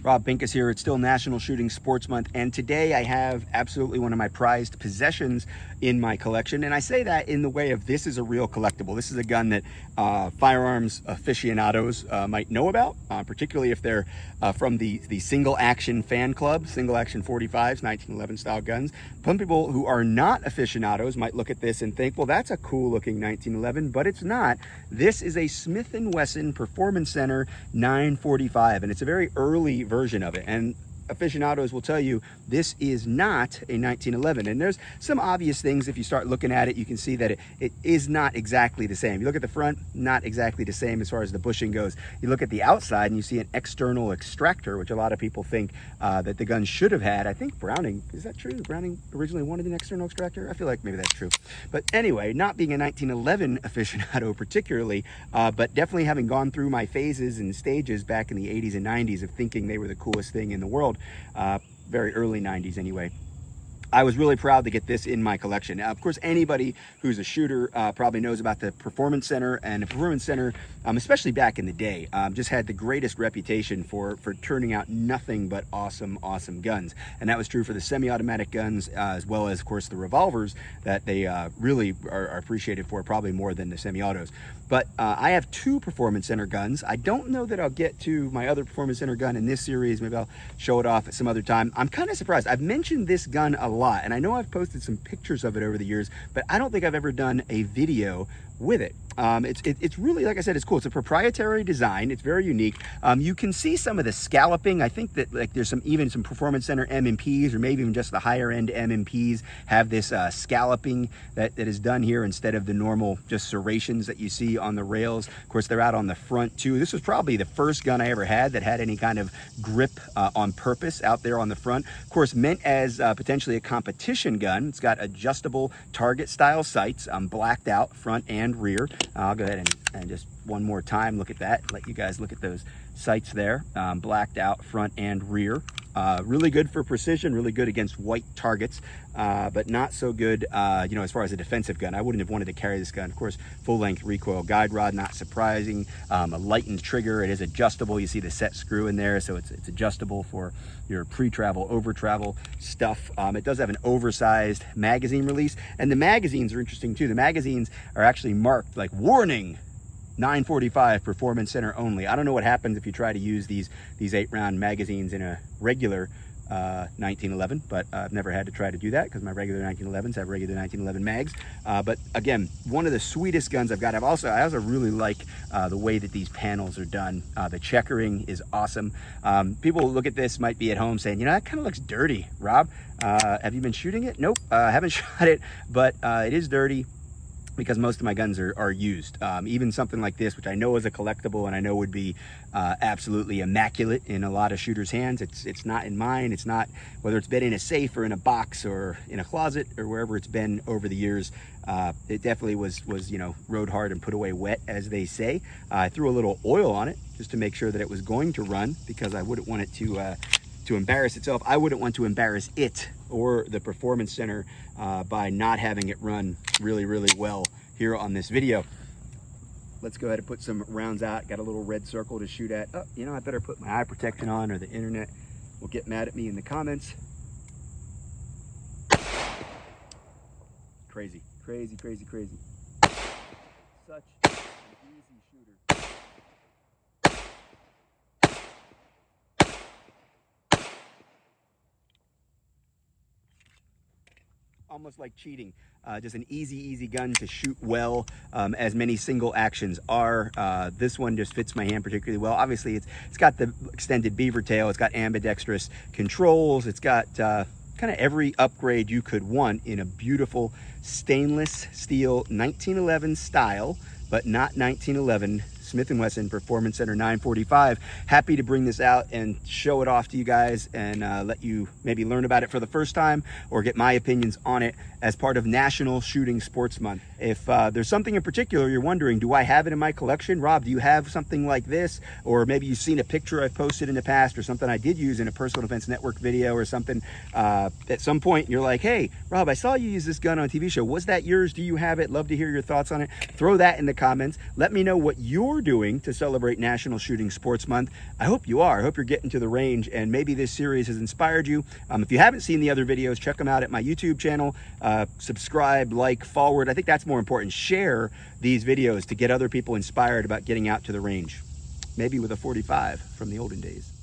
Rob Pincus here. It's still National Shooting Sports Month, and today I have absolutely one of my prized possessions in my collection. And I say that in the way of this is a real collectible. This is a gun that firearms aficionados might know about, particularly if they're from the single action fan club, single action 45s, 1911 style guns. Some people who are not aficionados might look at this and think, well, that's a cool looking 1911, but it's not. This is a Smith Wesson Performance Center 945, and it's a very early version of it. And aficionados will tell you this is not a 1911, and there's some obvious things. If you start looking at it, you can see that it is not exactly the same. You look at the front, not exactly the same as far as the bushing goes. You look at the outside and you see an external extractor, which a lot of people think that the gun should have had. I think Browning, is that true? Browning originally wanted an external extractor? I feel like maybe that's true. But anyway, not being a 1911 aficionado particularly, but definitely having gone through my phases and stages back in the 80s and 90s of thinking they were the coolest thing in the world. Very early 90s anyway. I was really proud to get this in my collection. Now, of course, anybody who's a shooter probably knows about the Performance Center, and the Performance Center, especially back in the day, just had the greatest reputation for turning out nothing but awesome guns. And that was true for the semi-automatic guns, as well as, of course, the revolvers that they really are appreciated for, probably more than the semi-autos. But I have two Performance Center guns. I don't know that I'll get to my other Performance Center gun in this series. Maybe I'll show it off at some other time. I'm kind of surprised. I've mentioned this gun a lot, and I know I've posted some pictures of it over the years, but I don't think I've ever done a video with it. It's really, like I said, it's cool. It's a proprietary design. It's very unique. You can see some of the scalloping. I think that like there's even some Performance Center M&Ps, or maybe even just the higher end M&Ps have this scalloping that is done here instead of the normal just serrations that you see on the rails. Of course, they're out on the front too. This was probably the first gun I ever had that had any kind of grip on purpose out there on the front. Of course, meant as potentially a competition gun. It's got adjustable target style sights, blacked out front and rear. I'll go ahead and just one more time look at that, let you guys look at those sights there, blacked out front and rear. Really good for precision, really good against white targets, but not so good, you know, as far as a defensive gun. I wouldn't have wanted to carry this gun. Of course, full-length recoil guide rod, not surprising. A lightened trigger. It is adjustable. You see the set screw in there, so it's adjustable for your pre-travel, over-travel stuff. It does have an oversized magazine release, and the magazines are interesting too. The magazines are actually marked like warning, 945 Performance Center only. I don't know what happens if you try to use these 8-round magazines in a regular 1911, but I've never had to try to do that because my regular 1911s have regular 1911 mags. But again, one of the sweetest guns I've got. I also really like the way that these panels are done. The checkering is awesome. People who look at this might be at home saying, you know, that kind of looks dirty, Rob. Have you been shooting it? Nope, I haven't shot it, but it is dirty, because most of my guns are used. Even something like this, which I know is a collectible and I know would be absolutely immaculate in a lot of shooters' hands. It's not in mine. It's not, whether it's been in a safe or in a box or in a closet or wherever it's been over the years. It definitely was, you know, rode hard and put away wet, as they say. I threw a little oil on it just to make sure that it was going to run, because I wouldn't want it to embarrass itself. I wouldn't want to embarrass it or the Performance Center by not having it run really well here on this video. Let's go ahead and put some rounds out. Got a little red circle to shoot at. Oh, you know, I better put my eye protection on, or the internet will get mad at me in the comments. Crazy. Such an easy shooter. Almost like cheating. Just an easy gun to shoot well, as many single actions are. This one just fits my hand particularly well. Obviously, it's got the extended beaver tail. It's got ambidextrous controls. It's got kind of every upgrade you could want in a beautiful stainless steel 1911 style, but not 1911 Smith Wesson Performance Center 945. Happy to bring this out and show it off to you guys, and let you maybe learn about it for the first time or get my opinions on it as part of National Shooting Sports Month. If there's something in particular you're wondering, do I have it in my collection? Rob, do you have something like this? Or maybe you've seen a picture I've posted in the past, or something I did use in a Personal Defense Network video or something at some point. You're like, hey, Rob, I saw you use this gun on a TV show. Was that yours? Do you have it? Love to hear your thoughts on it. Throw that in the comments. Let me know what you're doing to celebrate National Shooting Sports Month. I hope you are. I hope you're getting to the range, and maybe this series has inspired you. If you haven't seen the other videos, check them out at my YouTube channel. Subscribe, like, forward. I think that's more important. Share these videos to get other people inspired about getting out to the range, maybe with a .45 from the olden days.